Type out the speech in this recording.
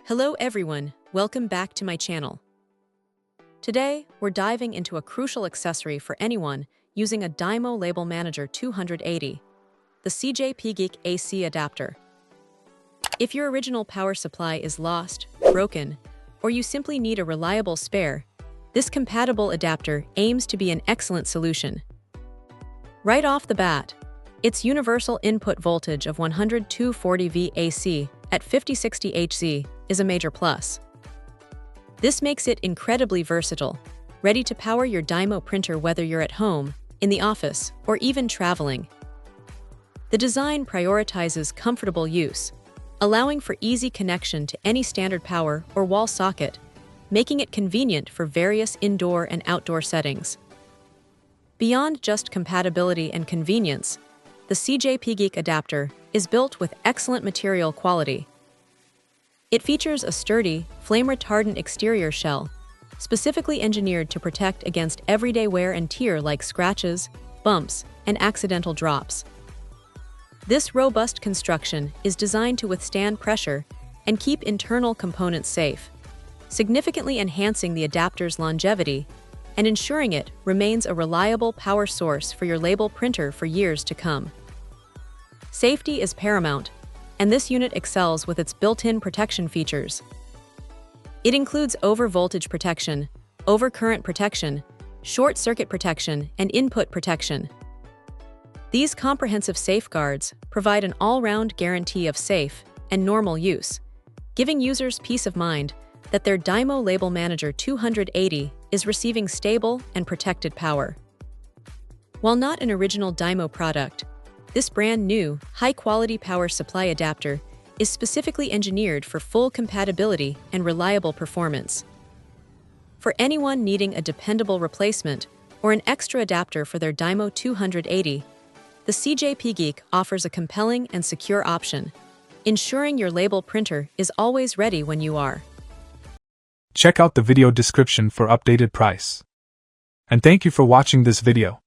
Hello everyone, welcome back to my channel. Today, we're diving into a crucial accessory for anyone using a Dymo Label Manager 280, the CJP-Geek AC adapter. If your original power supply is lost, broken, or you simply need a reliable spare, this compatible adapter aims to be an excellent solution. Right off the bat, its universal input voltage of 100-240 V AC at 50-60 Hz is a major plus. This makes it incredibly versatile, ready to power your Dymo printer whether you're at home, in the office, or even traveling. The design prioritizes comfortable use, allowing for easy connection to any standard power or wall socket, making it convenient for various indoor and outdoor settings. Beyond just compatibility and convenience, the CJP-Geek adapter is built with excellent material quality. It features a sturdy, flame-retardant exterior shell, specifically engineered to protect against everyday wear and tear like scratches, bumps, and accidental drops. This robust construction is designed to withstand pressure and keep internal components safe, significantly enhancing the adapter's longevity and ensuring it remains a reliable power source for your label printer for years to come. Safety is paramount, and this unit excels with its built-in protection features. It includes over-voltage protection, over-current protection, short-circuit protection, and input protection. These comprehensive safeguards provide an all-round guarantee of safe and normal use, giving users peace of mind that their Dymo Label Manager 280 is receiving stable and protected power. While not an original Dymo product, this brand-new, high-quality power supply adapter is specifically engineered for full compatibility and reliable performance. For anyone needing a dependable replacement or an extra adapter for their Dymo 280, the CJP-Geek offers a compelling and secure option, ensuring your label printer is always ready when you are. Check out the video description for updated price. And thank you for watching this video.